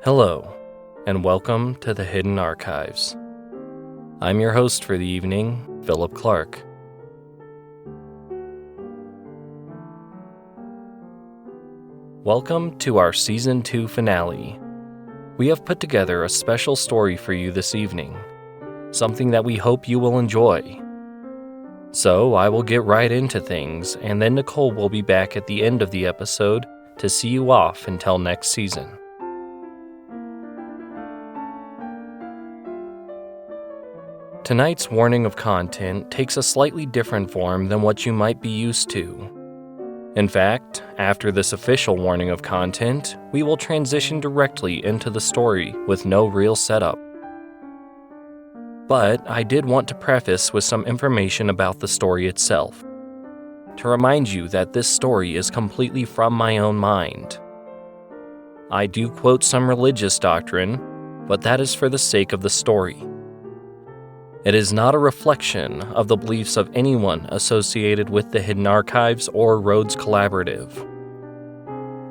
Hello, and welcome to the Hidden Archives. I'm your host for the evening, Phillip Clark. Welcome to our Season 2 finale. We have put together a special story for you this evening, something that we hope you will enjoy. So I will get right into things, and then Nicole will be back at the end of the episode to see you off until next season. Tonight's warning of content takes a slightly different form than what you might be used to. In fact, after this official warning of content, we will transition directly into the story with no real setup. But I did want to preface with some information about the story itself, to remind you that this story is completely from my own mind. I do quote some religious doctrine, but that is for the sake of the story. It is not a reflection of the beliefs of anyone associated with the Hidden Archives or Rhodes Collaborative.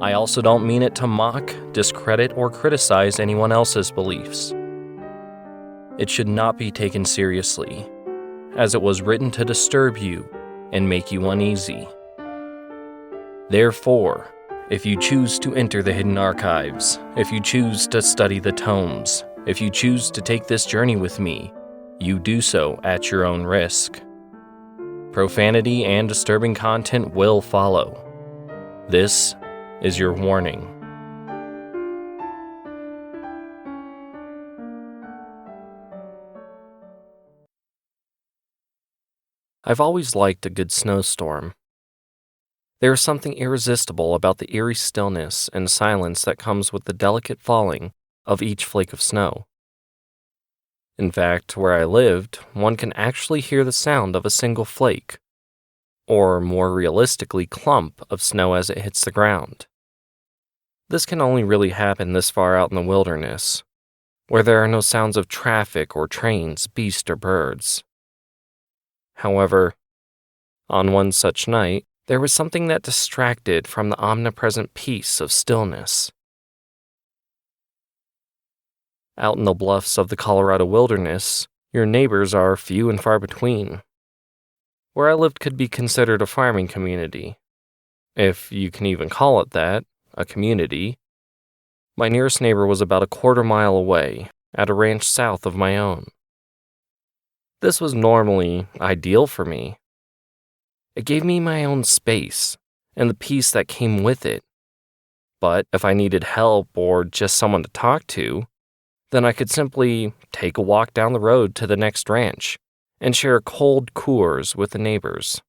I also don't mean it to mock, discredit, or criticize anyone else's beliefs. It should not be taken seriously, as it was written to disturb you and make you uneasy. Therefore, if you choose to enter the Hidden Archives, if you choose to study the tomes, if you choose to take this journey with me, you do so at your own risk. Profanity and disturbing content will follow. This is your warning. I've always liked a good snowstorm. There is something irresistible about the eerie stillness and silence that comes with the delicate falling of each flake of snow. In fact, where I lived, one can actually hear the sound of a single flake, or more realistically, clump of snow as it hits the ground. This can only really happen this far out in the wilderness, where there are no sounds of traffic or trains, beasts, or birds. However, on one such night, there was something that distracted from the omnipresent peace of stillness. Out in the bluffs of the Colorado wilderness, your neighbors are few and far between. Where I lived could be considered a farming community, if you can even call it that, a community. My nearest neighbor was about a quarter-mile away, at a ranch south of my own. This was normally ideal for me. It gave me my own space, and the peace that came with it. But if I needed help or just someone to talk to, then I could simply take a walk down the road to the next ranch and share cold Coors with the neighbors.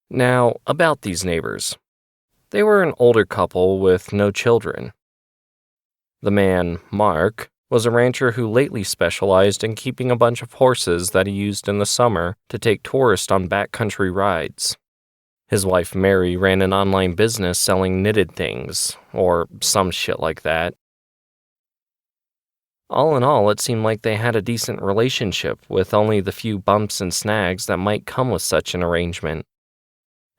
Now, about these neighbors. They were an older couple with no children. The man, Mark, was a rancher who lately specialized in keeping a bunch of horses that he used in the summer to take tourists on backcountry rides. His wife, Mary, ran an online business selling knitted things, or some shit like that. All in all, it seemed like they had a decent relationship with only the few bumps and snags that might come with such an arrangement.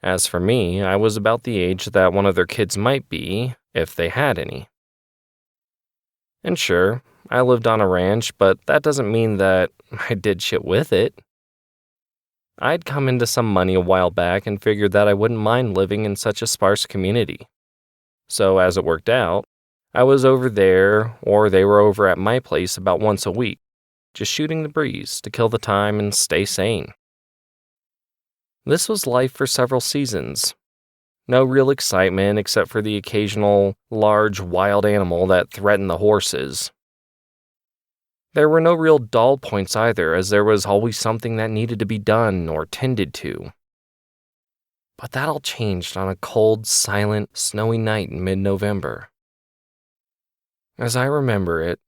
As for me, I was about the age that one of their kids might be, if they had any. And sure, I lived on a ranch, but that doesn't mean that I did shit with it. I'd come into some money a while back and figured that I wouldn't mind living in such a sparse community. So as it worked out, I was over there, or they were over at my place about once a week, just shooting the breeze to kill the time and stay sane. This was life for several seasons. No real excitement except for the occasional large wild animal that threatened the horses. There were no real dull points either, as there was always something that needed to be done or tended to. But that all changed on a cold, silent, snowy night in mid-November. As I remember it,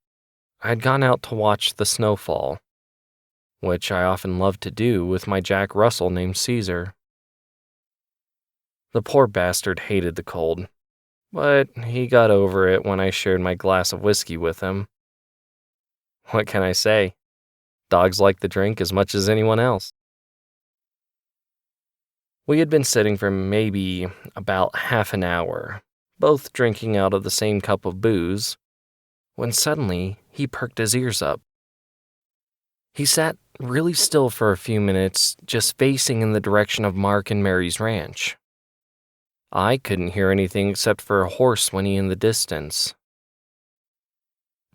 I'd gone out to watch the snowfall, which I often loved to do with my Jack Russell named Caesar. The poor bastard hated the cold, but he got over it when I shared my glass of whiskey with him. What can I say? Dogs like the drink as much as anyone else. We had been sitting for maybe about half an hour both drinking out of the same cup of booze, when suddenly he perked his ears up. He sat really still for a few minutes, just facing in the direction of Mark and Mary's ranch. I couldn't hear anything except for a horse whinny in the distance.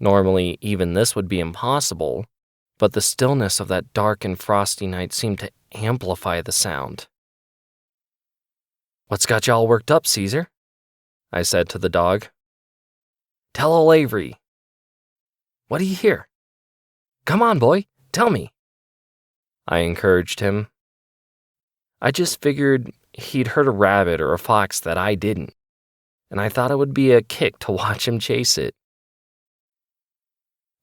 Normally, even this would be impossible, but the stillness of that dark and frosty night seemed to amplify the sound. "What's got you all worked up, Caesar?" I said to the dog. "Tell old Avery." "What do you hear?" "Come on, boy, tell me," I encouraged him. I just figured he'd heard a rabbit or a fox that I didn't, and I thought it would be a kick to watch him chase it.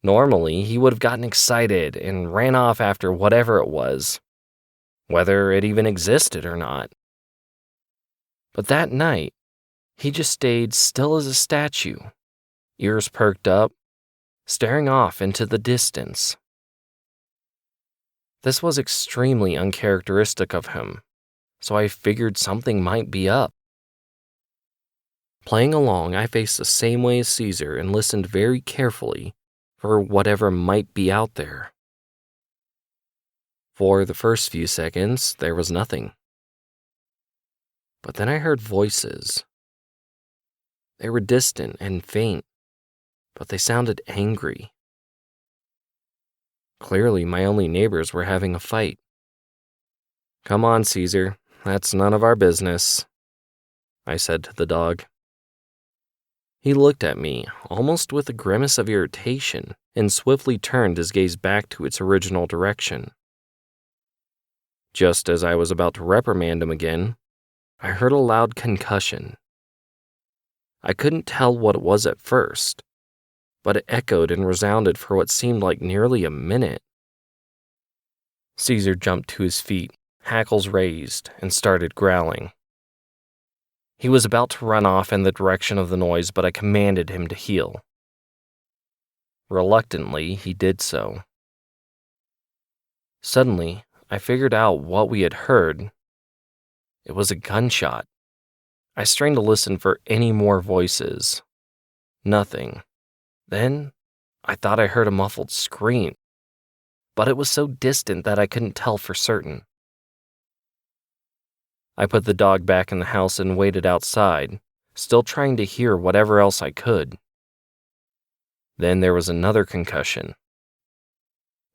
Normally, he would have gotten excited and ran off after whatever it was, whether it even existed or not. But that night, he just stayed still as a statue, ears perked up, staring off into the distance. This was extremely uncharacteristic of him, so I figured something might be up. Playing along, I faced the same way as Caesar and listened very carefully for whatever might be out there. For the first few seconds, there was nothing. But then I heard voices. They were distant and faint, but they sounded angry. Clearly, my only neighbors were having a fight. "Come on, Caesar, that's none of our business," I said to the dog. He looked at me, almost with a grimace of irritation, and swiftly turned his gaze back to its original direction. Just as I was about to reprimand him again, I heard a loud concussion. I couldn't tell what it was at first, but it echoed and resounded for what seemed like nearly a minute. Caesar jumped to his feet, hackles raised, and started growling. He was about to run off in the direction of the noise, but I commanded him to heel. Reluctantly, he did so. Suddenly, I figured out what we had heard. It was a gunshot. I strained to listen for any more voices. Nothing. Then, I thought I heard a muffled scream, but it was so distant that I couldn't tell for certain. I put the dog back in the house and waited outside, still trying to hear whatever else I could. Then there was another concussion.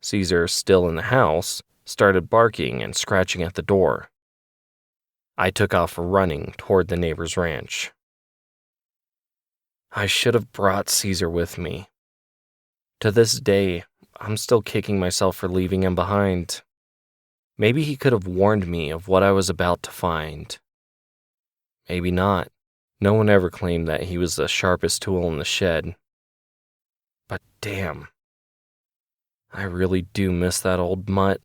Caesar, still in the house, started barking and scratching at the door. I took off running toward the neighbor's ranch. I should have brought Caesar with me. To this day, I'm still kicking myself for leaving him behind. Maybe he could have warned me of what I was about to find. Maybe not. No one ever claimed that he was the sharpest tool in the shed. But damn, I really do miss that old mutt.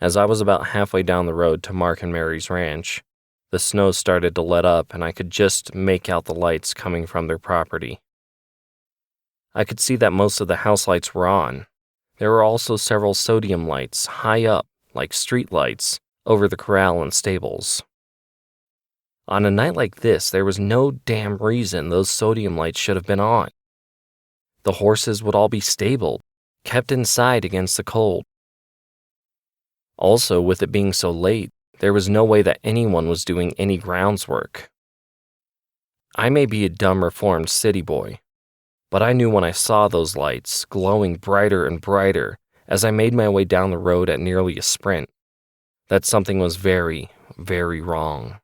As I was about halfway down the road to Mark and Mary's ranch, the snow started to let up and I could just make out the lights coming from their property. I could see that most of the house lights were on. There were also several sodium lights high up, like street lights, over the corral and stables. On a night like this, there was no damn reason those sodium lights should have been on. The horses would all be stabled, kept inside against the cold. Also, with it being so late, there was no way that anyone was doing any grounds work. I may be a dumb reformed city boy, but I knew when I saw those lights glowing brighter and brighter as I made my way down the road at nearly a sprint, that something was very, very wrong.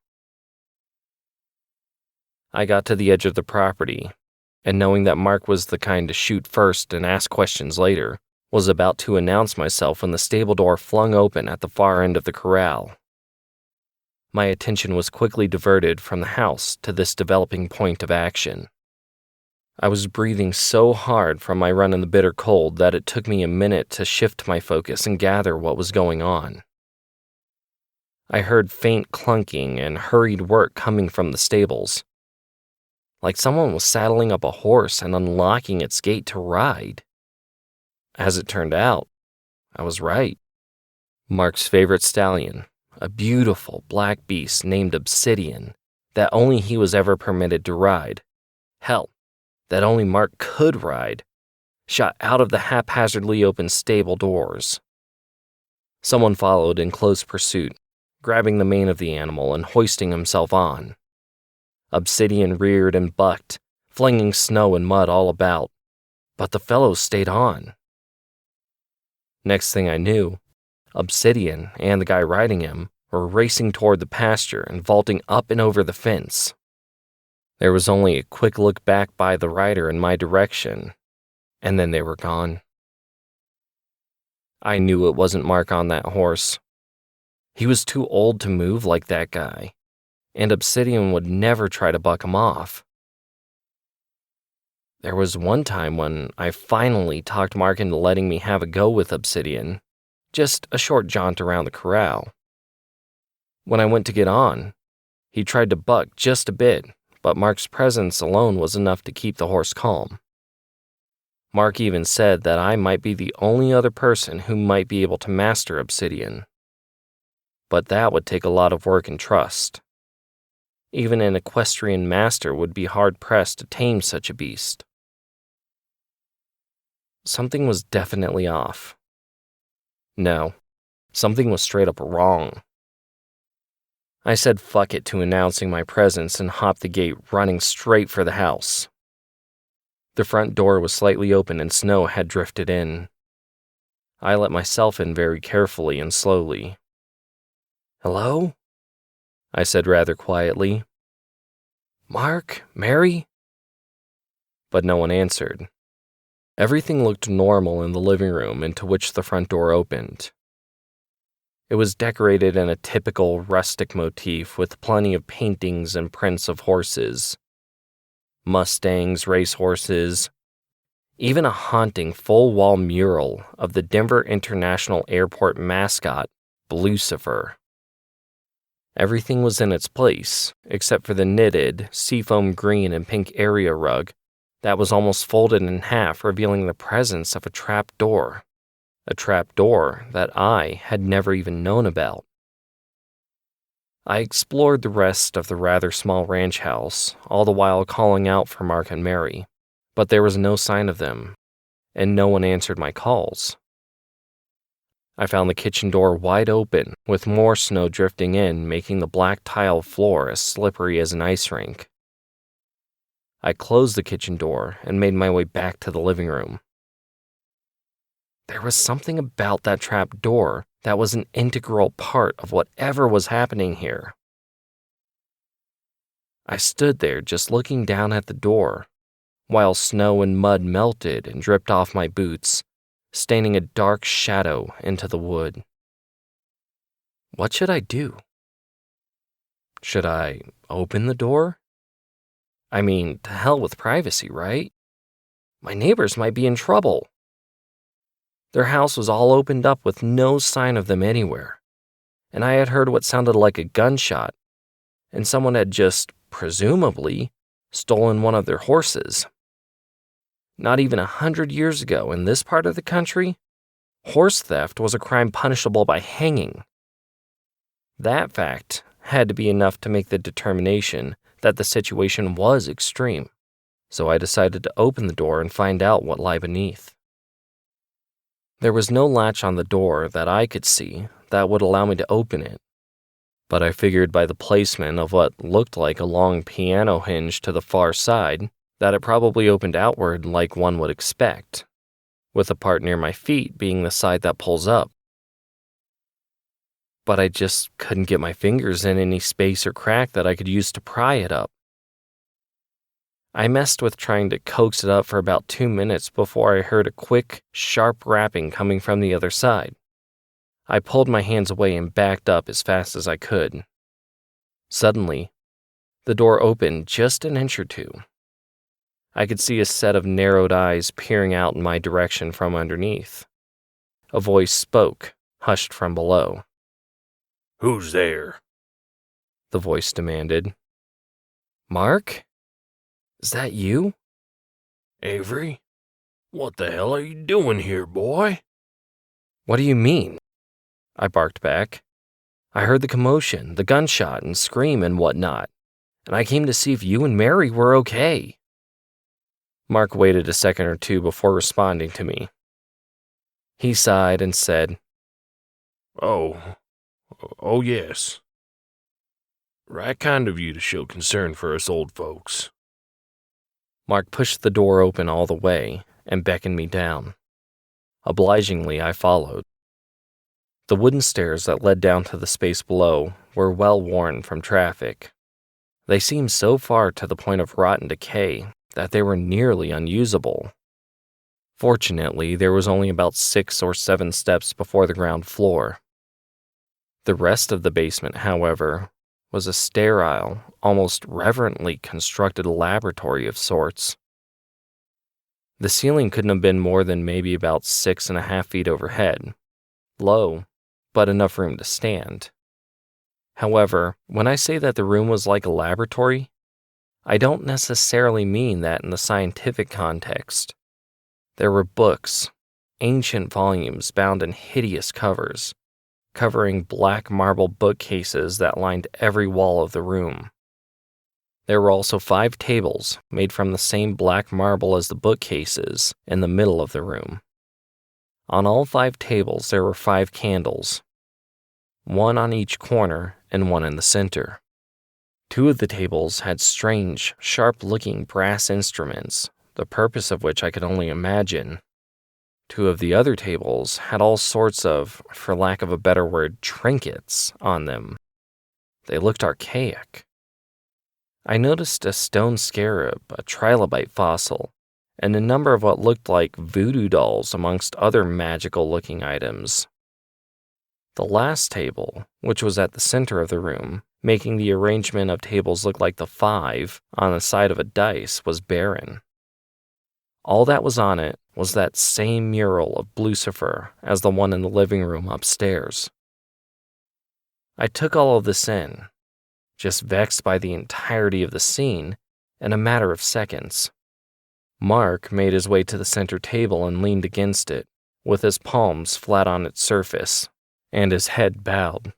I got to the edge of the property, and knowing that Mark was the kind to shoot first and ask questions later, was about to announce myself when the stable door flung open at the far end of the corral. My attention was quickly diverted from the house to this developing point of action. I was breathing so hard from my run in the bitter cold that it took me a minute to shift my focus and gather what was going on. I heard faint clunking and hurried work coming from the stables, like someone was saddling up a horse and unlocking its gate to ride. As it turned out, I was right. Mark's favorite stallion, a beautiful black beast named Obsidian, that only he was ever permitted to ride. Hell, that only Mark could ride, shot out of the haphazardly open stable doors. Someone followed in close pursuit, grabbing the mane of the animal and hoisting himself on. Obsidian reared and bucked, flinging snow and mud all about, but the fellow stayed on. Next thing I knew, Obsidian and the guy riding him were racing toward the pasture and vaulting up and over the fence. There was only a quick look back by the rider in my direction, and then they were gone. I knew it wasn't Mark on that horse. He was too old to move like that guy, and Obsidian would never try to buck him off. There was one time when I finally talked Mark into letting me have a go with Obsidian, just a short jaunt around the corral. When I went to get on, he tried to buck just a bit, but Mark's presence alone was enough to keep the horse calm. Mark even said that I might be the only other person who might be able to master Obsidian. But that would take a lot of work and trust. Even an equestrian master would be hard-pressed to tame such a beast. Something was definitely off. No, something was straight up wrong. I said fuck it to announcing my presence and hopped the gate, running straight for the house. The front door was slightly open and snow had drifted in. I let myself in very carefully and slowly. "Hello?" I said rather quietly. "Mark? Mary?" But no one answered. Everything looked normal in the living room into which the front door opened. It was decorated in a typical rustic motif with plenty of paintings and prints of horses. Mustangs, racehorses, even a haunting full-wall mural of the Denver International Airport mascot, Lucifer. Everything was in its place, except for the knitted, seafoam green and pink area rug that was almost folded in half, revealing the presence of a trap door that I had never even known about. I explored the rest of the rather small ranch house, all the while calling out for Mark and Mary, but there was no sign of them, and no one answered my calls. I found the kitchen door wide open, with more snow drifting in, making the black tile floor as slippery as an ice rink. I closed the kitchen door and made my way back to the living room. There was something about that trap door that was an integral part of whatever was happening here. I stood there just looking down at the door, while snow and mud melted and dripped off my boots, staining a dark shadow into the wood. What should I do? Should I open the door? I mean, to hell with privacy, right? My neighbors might be in trouble. Their house was all opened up with no sign of them anywhere, and I had heard what sounded like a gunshot, and someone had just, presumably, stolen one of their horses. Not even 100 years ago in this part of the country, horse theft was a crime punishable by hanging. That fact had to be enough to make the determination that the situation was extreme, so I decided to open the door and find out what lay beneath. There was no latch on the door that I could see that would allow me to open it, but I figured by the placement of what looked like a long piano hinge to the far side that it probably opened outward like one would expect, with the part near my feet being the side that pulls up. But I just couldn't get my fingers in any space or crack that I could use to pry it up. I messed with trying to coax it up for about 2 minutes before I heard a quick, sharp rapping coming from the other side. I pulled my hands away and backed up as fast as I could. Suddenly, the door opened just an inch or two. I could see a set of narrowed eyes peering out in my direction from underneath. A voice spoke, hushed from below. "Who's there?" The voice demanded. "Mark? Is that you?" "Avery? What the hell are you doing here, boy?" "What do you mean?" I barked back. "I heard the commotion, the gunshot and scream and whatnot, and I came to see if you and Mary were okay." Mark waited a second or two before responding to me. He sighed and said, Oh, oh yes. Right kind of you to show concern for us old folks. Mark pushed the door open all the way and beckoned me down. Obligingly, I followed. The wooden stairs that led down to the space below were well worn from traffic. They seemed so far to the point of rot and decay that they were nearly unusable. Fortunately, there was only about 6 or 7 steps before the ground floor. The rest of the basement, however, was a sterile, almost reverently constructed laboratory of sorts. The ceiling couldn't have been more than maybe about 6.5 feet overhead, low, but enough room to stand. However, when I say that the room was like a laboratory, I don't necessarily mean that in the scientific context. There were books, ancient volumes bound in hideous covers, covering black marble bookcases that lined every wall of the room. There were also 5 tables made from the same black marble as the bookcases in the middle of the room. On all 5 tables there were 5 candles, one on each corner and one in the center. 2 of the tables had strange, sharp-looking brass instruments, the purpose of which I could only imagine. 2 of the other tables had all sorts of, for lack of a better word, trinkets on them. They looked archaic. I noticed a stone scarab, a trilobite fossil, and a number of what looked like voodoo dolls amongst other magical-looking items. The last table, which was at the center of the room, making the arrangement of tables look like the 5 on the side of a dice, was barren. All that was on it was that same mural of Lucifer as the one in the living room upstairs. I took all of this in, just vexed by the entirety of the scene, in a matter of seconds. Mark made his way to the center table and leaned against it, with his palms flat on its surface, and his head bowed.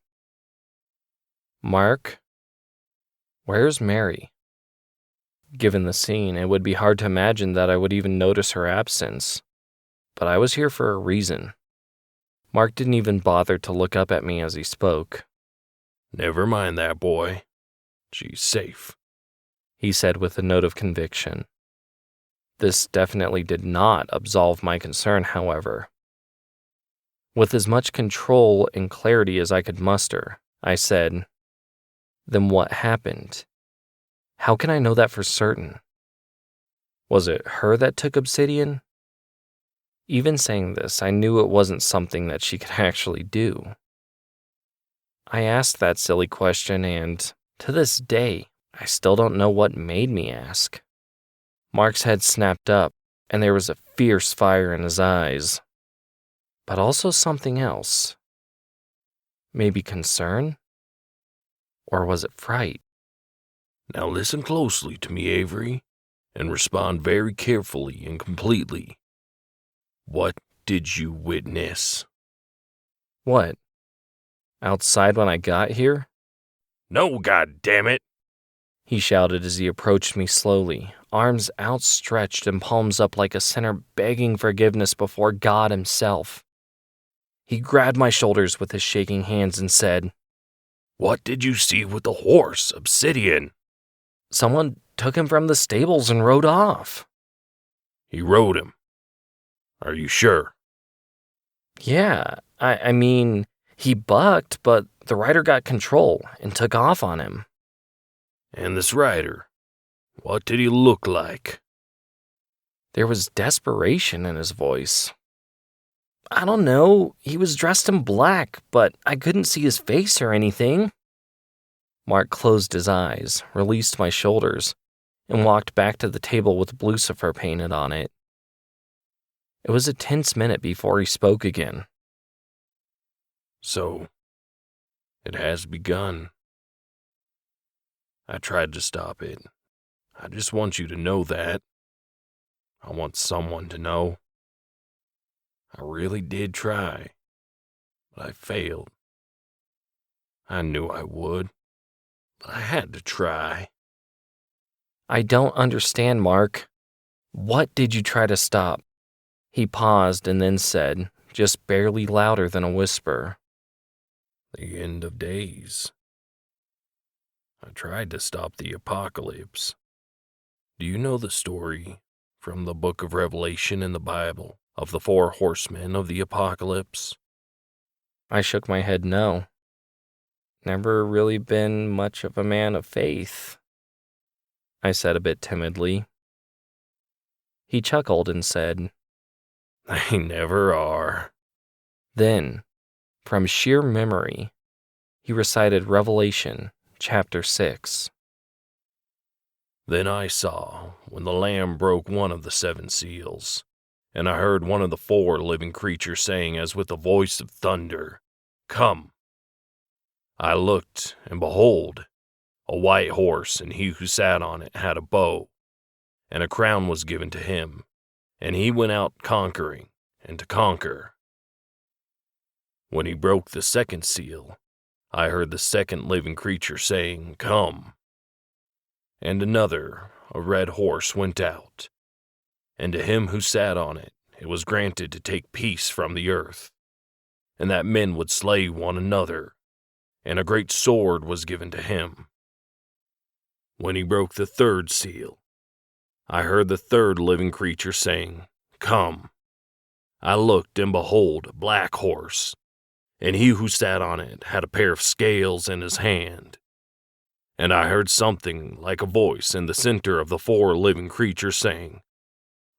"Mark, where's Mary?" Given the scene, it would be hard to imagine that I would even notice her absence, but I was here for a reason. Mark didn't even bother to look up at me as he spoke. Never mind that, boy. She's safe, he said with a note of conviction. This definitely did not absolve my concern, however. With as much control and clarity as I could muster, I said, "Then what happened? How can I know that for certain? Was it her that took obsidian?" Even saying this, I knew it wasn't something that she could actually do. I asked that silly question, and to this day, I still don't know what made me ask. Mark's head snapped up, and there was a fierce fire in his eyes. But also something else. Maybe concern? Or was it fright? Now listen closely to me, Avery, and respond very carefully and completely. What did you witness? What? Outside when I got here? No, goddammit! He shouted as he approached me slowly, arms outstretched and palms up like a sinner begging forgiveness before God himself. He grabbed my shoulders with his shaking hands and said, What did you see with the horse, Obsidian? Someone took him from the stables and rode off. He rode him. Are you sure? Yeah, I mean, he bucked, but the rider got control and took off on him. And this rider, what did he look like? There was desperation in his voice. I don't know, he was dressed in black, but I couldn't see his face or anything. Mark closed his eyes, released my shoulders, and walked back to the table with Lucifer painted on it. It was a tense minute before he spoke again. So, it has begun. I tried to stop it. I just want you to know that. I want someone to know. I really did try, but I failed. I knew I would, but I had to try. I don't understand, Mark. What did you try to stop? He paused and then said, just barely louder than a whisper. The end of days. I tried to stop the apocalypse. Do you know the story from the book of Revelation in the Bible of the 4 horsemen of the apocalypse? I shook my head no. Never really been much of a man of faith, I said a bit timidly. He chuckled and said, They never are. Then, from sheer memory, he recited Revelation chapter 6. Then I saw, when the Lamb broke one of the 7 seals, and I heard one of the 4 living creatures saying as with a voice of thunder, Come. I looked, and behold, a white horse, and he who sat on it had a bow, and a crown was given to him, and he went out conquering, and to conquer. When he broke the 2nd seal, I heard the 2nd living creature saying, Come. And another, a red horse, went out, and to him who sat on it was granted to take peace from the earth, and that men would slay one another, and a great sword was given to him. When he broke the 3rd seal, I heard the 3rd living creature saying, Come. I looked, and behold, a black horse, and he who sat on it had a pair of scales in his hand. And I heard something like a voice in the center of the 4 living creatures saying,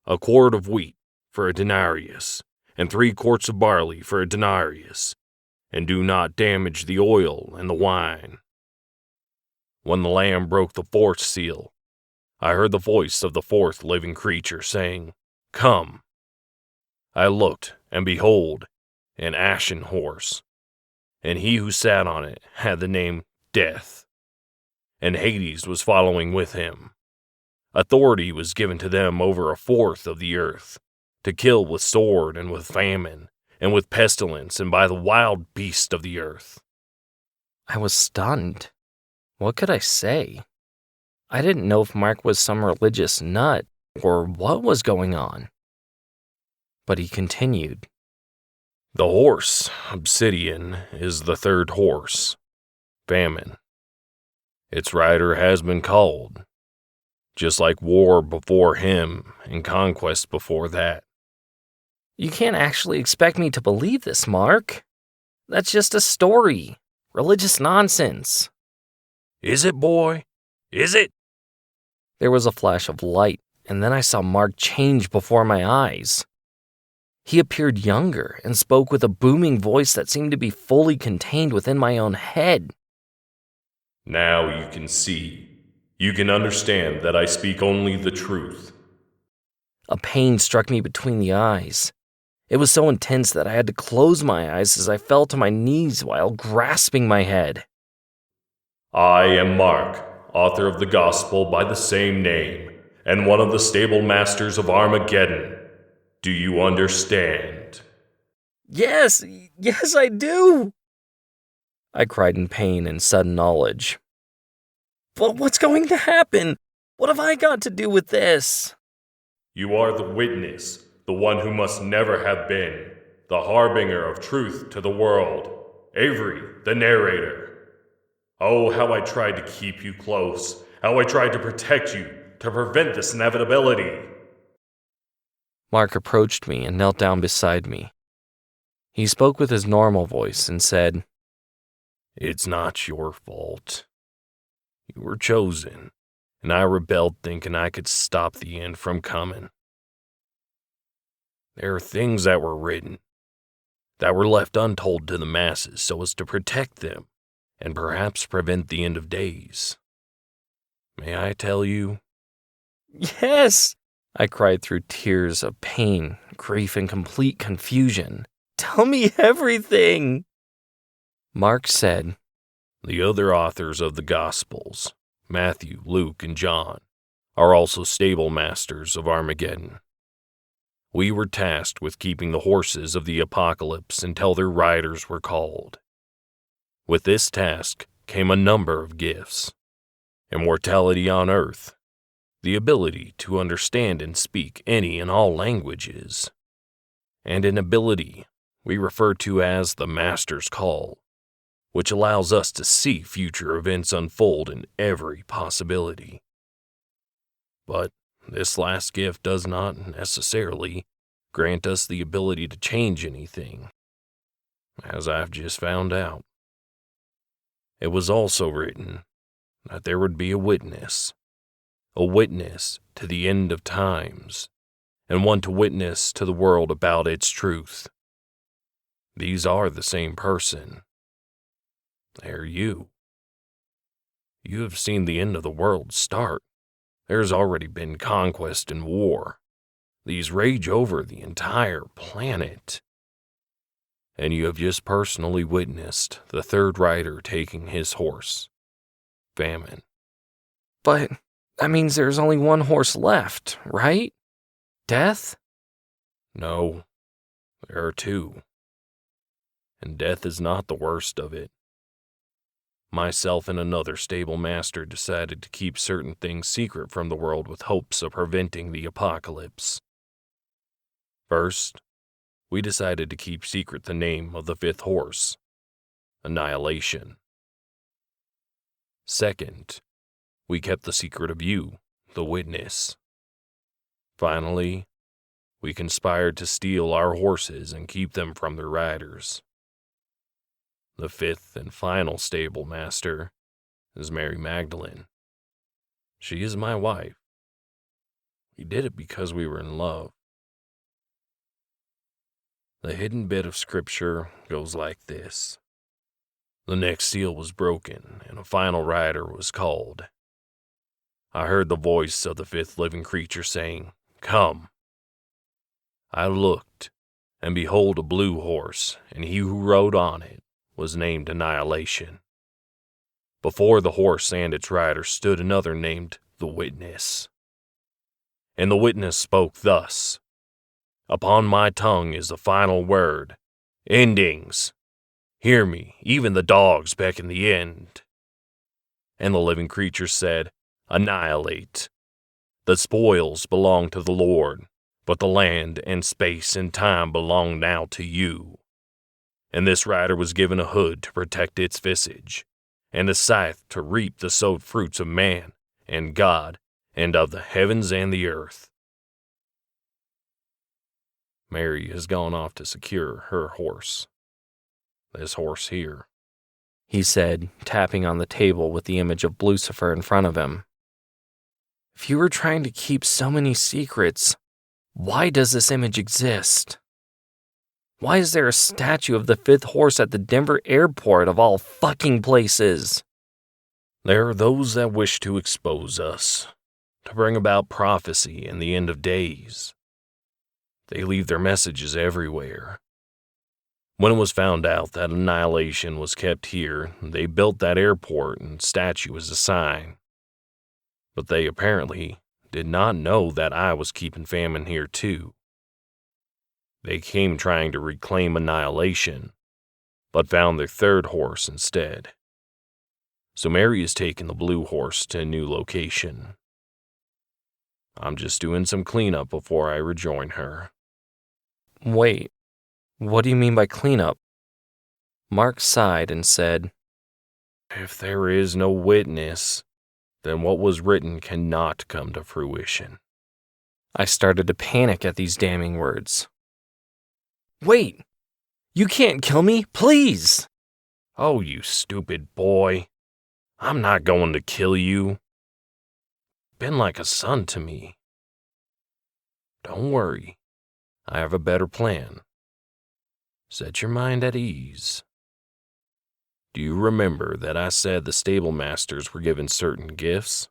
A quart of wheat for a denarius, and 3 quarts of barley for a denarius, and do not damage the oil and the wine. When the Lamb broke the 4th seal, I heard the voice of the 4th living creature saying, Come. I looked, and behold, an ashen horse, and he who sat on it had the name Death, and Hades was following with him. Authority was given to them over 1/4 of the earth, to kill with sword and with famine, and with pestilence and by the wild beast of the earth. I was stunned. What could I say? I didn't know if Mark was some religious nut or what was going on. But he continued. The horse, Obsidian, is the 3rd horse, Famine. Its rider has been called, just like war before him and conquest before that. You can't actually expect me to believe this, Mark. That's just a story. Religious nonsense. Is it, boy? Is it? There was a flash of light, and then I saw Mark change before my eyes. He appeared younger and spoke with a booming voice that seemed to be fully contained within my own head. Now you can see. You can understand that I speak only the truth. A pain struck me between the eyes. It was so intense that I had to close my eyes as I fell to my knees while grasping my head. I am Mark, author of the Gospel by the same name, and one of the stable masters of Armageddon. Do you understand? Yes, I do, I cried in pain and sudden knowledge. But what's going to happen? What have I got to do with this? You are the witness, the one who must never have been, the harbinger of truth to the world, Avery, the narrator. Oh, how I tried to keep you close, how I tried to protect you, to prevent this inevitability. Mark approached me and knelt down beside me. He spoke with his normal voice and said, It's not your fault. You were chosen, and I rebelled thinking I could stop the end from coming. There are things that were written, that were left untold to the masses so as to protect them, and perhaps prevent the end of days. May I tell you? Yes, I cried through tears of pain, grief, and complete confusion. Tell me everything. Mark said, The other authors of the Gospels, Matthew, Luke, and John, are also stable masters of Armageddon. We were tasked with keeping the horses of the apocalypse until their riders were called. With this task came a number of gifts: immortality on earth, the ability to understand and speak any and all languages, and an ability we refer to as the Master's Call, which allows us to see future events unfold in every possibility. But this last gift does not necessarily grant us the ability to change anything, as I've just found out. It was also written that there would be a witness to the end of times, and one to witness to the world about its truth. These are the same person. They're you. You have seen the end of the world start. There's already been conquest and war. These rage over the entire planet. And you have just personally witnessed the third rider taking his horse. Famine. But that means there's only one horse left, right? Death? No, there are two. And death is not the worst of it. Myself and another stable master decided to keep certain things secret from the world with hopes of preventing the apocalypse. First, we decided to keep secret the name of the fifth horse, Annihilation. Second, we kept the secret of you, the witness. Finally, we conspired to steal our horses and keep them from their riders. The fifth and final stable master is Mary Magdalene. She is my wife. We did it because we were in love. The hidden bit of scripture goes like this. The next seal was broken, and a final rider was called. I heard the voice of the fifth living creature saying, "Come." I looked, and behold a blue horse, and he who rode on it was named Annihilation. Before the horse and its rider stood another named the Witness. And the Witness spoke thus, "Upon my tongue is the final word, endings. Hear me, even the dogs beckon the end." And the living creature said, "Annihilate. The spoils belong to the Lord, but the land and space and time belong now to you." And this rider was given a hood to protect its visage, and a scythe to reap the sowed fruits of man and God and of the heavens and the earth. Mary has gone off to secure her horse. This horse here, He said, tapping on the table with the image of Lucifer in front of him. If you were trying to keep so many secrets, why does this image exist? Why is there a statue of the fifth horse at the Denver airport of all fucking places? There are those that wish to expose us, to bring about prophecy and the end of days. They leave their messages everywhere. When it was found out that Annihilation was kept here, they built that airport and statue as a sign. But they apparently did not know that I was keeping famine here too. They came trying to reclaim Annihilation, but found their third horse instead. So Mary has taken the blue horse to a new location. I'm just doing some cleanup before I rejoin her. Wait, what do you mean by cleanup? Mark sighed and said, If there is no witness, then what was written cannot come to fruition. I started to panic at these damning words. Wait! You can't kill me, please! Oh, you stupid boy. I'm not going to kill you. Been like a son to me. Don't worry. I have a better plan. Set your mind at ease. Do you remember that I said the stable masters were given certain gifts?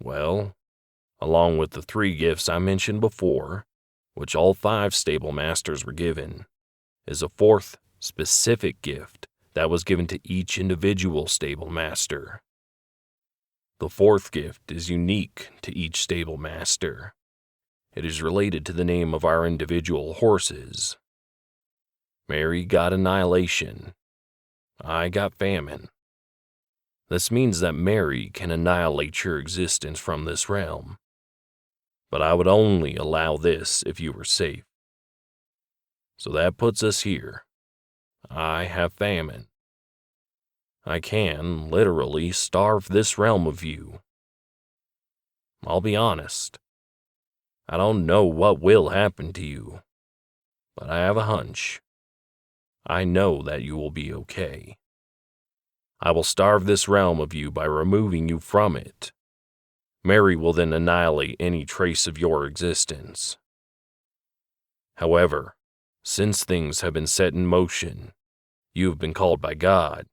Well, along with the 3 gifts I mentioned before, which all 5 stable masters were given, is a 4th specific gift that was given to each individual stable master. The 4th gift is unique to each stable master. It is related to the name of our individual horses. Mary got Annihilation. I got Famine. This means that Mary can annihilate your existence from this realm. But I would only allow this if you were safe. So that puts us here. I have famine. I can, literally, starve this realm of you. I'll be honest. I don't know what will happen to you, but I have a hunch. I know that you will be okay. I will starve this realm of you by removing you from it. Mary will then annihilate any trace of your existence. However, since things have been set in motion, you have been called by God,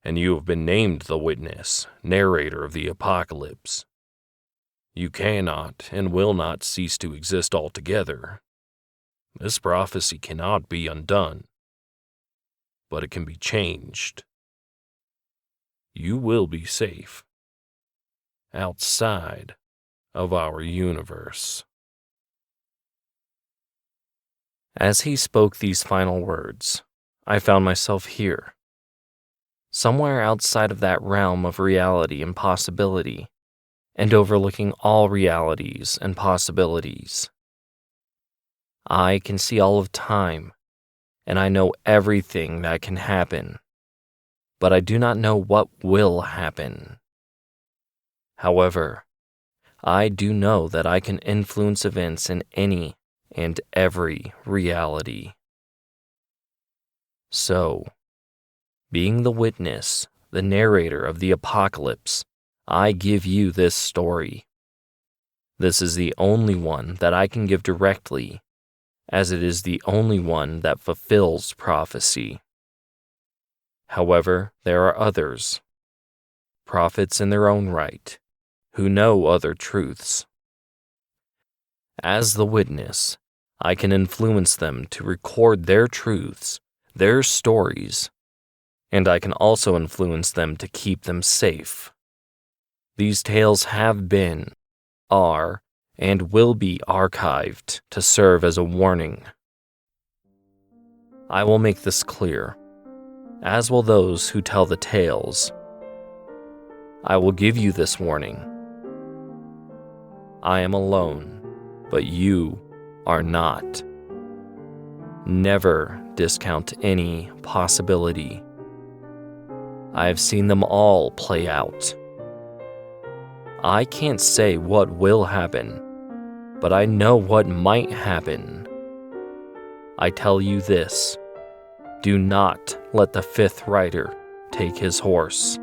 and you have been named the witness, narrator of the apocalypse. You cannot and will not cease to exist altogether. This prophecy cannot be undone, but it can be changed. You will be safe outside of our universe. As he spoke these final words, I found myself here, somewhere outside of that realm of reality and possibility, and overlooking all realities and possibilities. I can see all of time, and I know everything that can happen, but I do not know what will happen. However, I do know that I can influence events in any and every reality. So, being the witness, the narrator of the apocalypse, I give you this story. This is the only one that I can give directly, as it is the only one that fulfills prophecy. However, there are others, prophets in their own right, who know other truths. As the witness, I can influence them to record their truths, their stories, and I can also influence them to keep them safe. These tales have been, are, and will be archived to serve as a warning. I will make this clear, as will those who tell the tales. I will give you this warning. I am alone, but you are not. Never discount any possibility. I have seen them all play out. I can't say what will happen, but I know what might happen. I tell you this: do not let the fifth rider take his horse.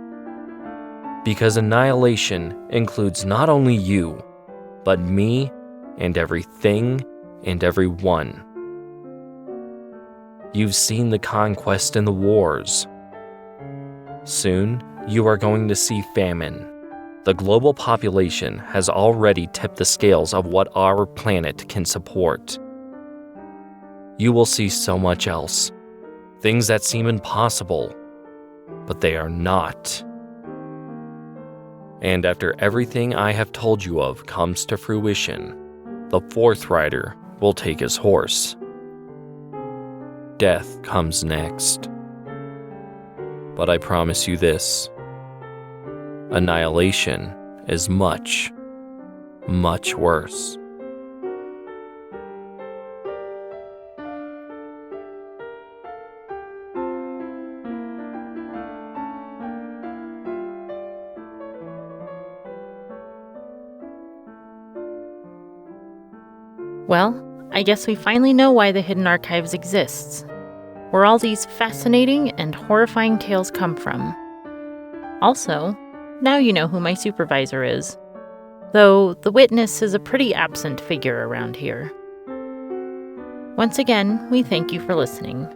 Because annihilation includes not only you, but me and everything and everyone. You've seen the conquest and the wars. Soon, you are going to see famine. The global population has already tipped the scales of what our planet can support. You will see so much else, things that seem impossible, but they are not. And after everything I have told you of comes to fruition, the fourth rider will take his horse. Death comes next. But I promise you this: annihilation is much, much worse. Well, I guess we finally know why the Hidden Archives exists, where all these fascinating and horrifying tales come from. Also, now you know who my supervisor is, though the witness is a pretty absent figure around here. Once again, we thank you for listening.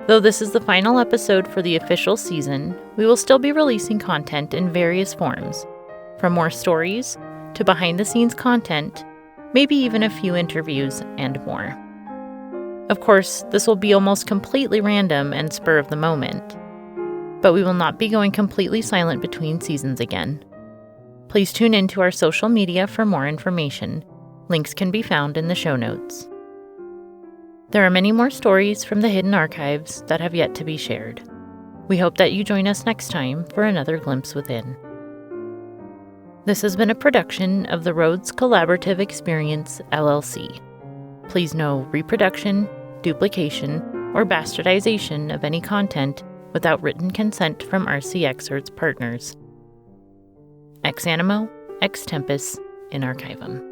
Though this is the final episode for the official season, we will still be releasing content in various forms, from more stories to behind-the-scenes content, maybe even a few interviews and more. Of course, this will be almost completely random and spur of the moment, but we will not be going completely silent between seasons again. Please tune in to our social media for more information. Links can be found in the show notes. There are many more stories from the Hidden Archives that have yet to be shared. We hope that you join us next time for another glimpse within. This has been a production of the Rhodes Collaborative Experience, LLC. Please no reproduction, duplication, or bastardization of any content without written consent from RCX or its partners. Ex Animo, ex Tempus, in Archivum.